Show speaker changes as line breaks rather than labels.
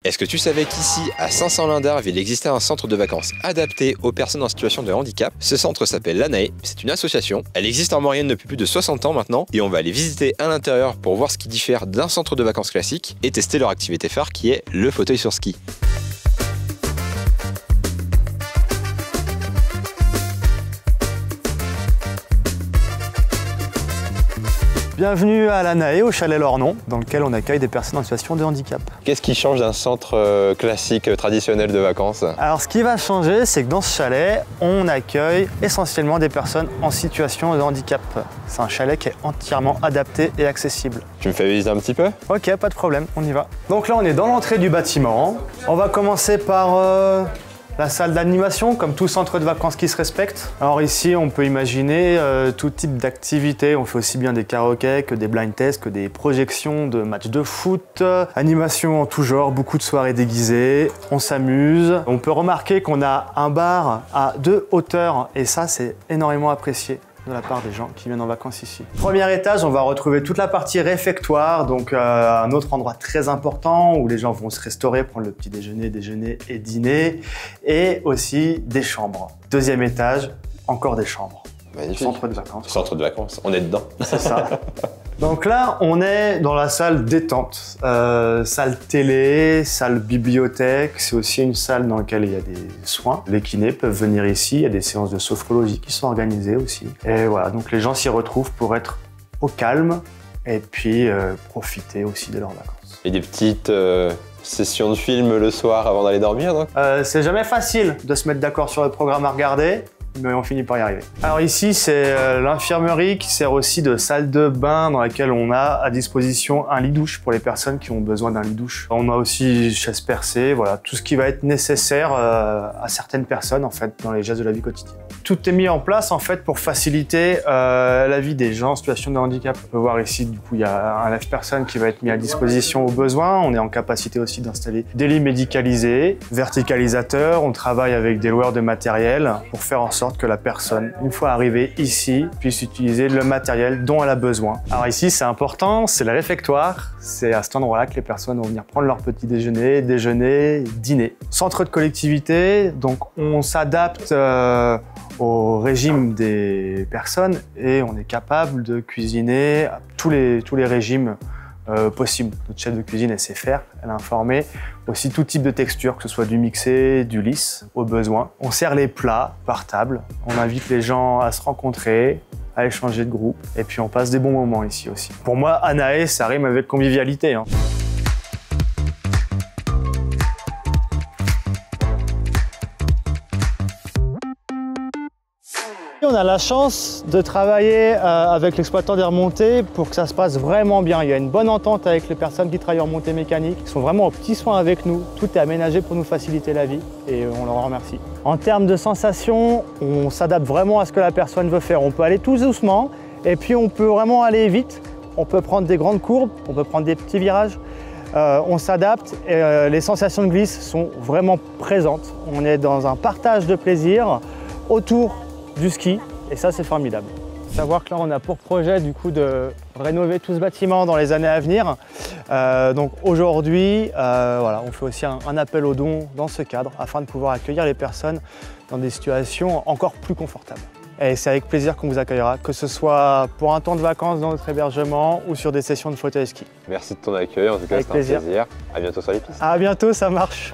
Est-ce que tu savais qu'ici, à Saint-Saint-Lin-d'Arve, il existait un centre de vacances adapté aux personnes en situation de handicap? Ce centre s'appelle l'ANAE, c'est une association. Elle existe en moyenne depuis plus de 60 ans maintenant et on va aller visiter à l'intérieur pour voir ce qui diffère d'un centre de vacances classique et tester leur activité phare qui est le fauteuil sur ski.
Bienvenue à l'ANAE, au chalet Lornon, dans lequel on accueille des personnes en situation de handicap.
Qu'est-ce qui change d'un centre classique, traditionnel de vacances?
Alors ce qui va changer, c'est que dans ce chalet, on accueille essentiellement des personnes en situation de handicap. C'est un chalet qui est entièrement adapté et accessible.
Tu me fais visiter un petit peu?
Ok, pas de problème, on y va. Donc là, on est dans l'entrée du bâtiment. On va commencer par la salle d'animation, comme tout centre de vacances qui se respecte. Alors ici, on peut imaginer tout type d'activités. On fait aussi bien des karaokés que des blind tests, que des projections de matchs de foot. Animation en tout genre, beaucoup de soirées déguisées. On s'amuse. On peut remarquer qu'on a un bar à 2 hauteurs et ça, c'est énormément apprécié de la part des gens qui viennent en vacances ici. Premier étage, on va retrouver toute la partie réfectoire, donc un autre endroit très important où les gens vont se restaurer, prendre le petit déjeuner, déjeuner et dîner, et aussi des chambres. Deuxième étage, encore des chambres.
Magnifique.
Centre de vacances.
Centre de vacances, on est dedans.
C'est ça. Donc là, on est dans la salle détente. Salle télé, salle bibliothèque, c'est aussi une salle dans laquelle il y a des soins. Les kinés peuvent venir ici, il y a des séances de sophrologie qui sont organisées aussi. Et voilà, donc les gens s'y retrouvent pour être au calme et puis profiter aussi de leurs vacances.
Et des petites sessions de film le soir avant d'aller dormir, donc?
C'est jamais facile de se mettre d'accord sur le programme à regarder, mais on finit par y arriver. Alors ici, c'est l'infirmerie qui sert aussi de salle de bain dans laquelle on a à disposition un lit-douche pour les personnes qui ont besoin d'un lit-douche. On a aussi chaise percée, voilà, tout ce qui va être nécessaire à certaines personnes en fait dans les gestes de la vie quotidienne. Tout est mis en place en fait pour faciliter la vie des gens en situation de handicap. On peut voir ici, du coup, il y a un lève-personne qui va être mis à disposition au besoin. On est en capacité aussi d'installer des lits médicalisés, verticalisateurs. On travaille avec des loueurs de matériel pour faire en sorte que la personne, une fois arrivée ici, puisse utiliser le matériel dont elle a besoin. Alors ici, c'est important, c'est le réfectoire. C'est à cet endroit-là que les personnes vont venir prendre leur petit déjeuner, dîner. Centre de collectivité, donc on s'adapte au régime des personnes et on est capable de cuisiner tous les régimes possibles. Notre chef de cuisine, elle sait faire, elle a informé aussi tout type de texture, que ce soit du mixé, du lisse, au besoin. On sert les plats par table, on invite les gens à se rencontrer, à échanger de groupe, et puis on passe des bons moments ici aussi. Pour moi, ANAE, ça rime avec convivialité, hein. On a la chance de travailler avec l'exploitant des remontées pour que ça se passe vraiment bien. Il y a une bonne entente avec les personnes qui travaillent en remontée mécanique. Ils sont vraiment aux petits soins avec nous. Tout est aménagé pour nous faciliter la vie et on leur en remercie. En termes de sensations, on s'adapte vraiment à ce que la personne veut faire. On peut aller tout doucement et puis on peut vraiment aller vite. On peut prendre des grandes courbes, on peut prendre des petits virages. On s'adapte et les sensations de glisse sont vraiment présentes. On est dans un partage de plaisir autour du ski et ça c'est formidable. Savoir que là on a pour projet du coup de rénover tout ce bâtiment dans les années à venir. Donc aujourd'hui voilà, on fait aussi un appel aux dons dans ce cadre afin de pouvoir accueillir les personnes dans des situations encore plus confortables. Et c'est avec plaisir qu'on vous accueillera, que ce soit pour un temps de vacances dans notre hébergement ou sur des sessions de fauteuil ski.
Merci de ton accueil, en tout cas c'était un plaisir. À bientôt sur les pistes.
À bientôt, ça marche.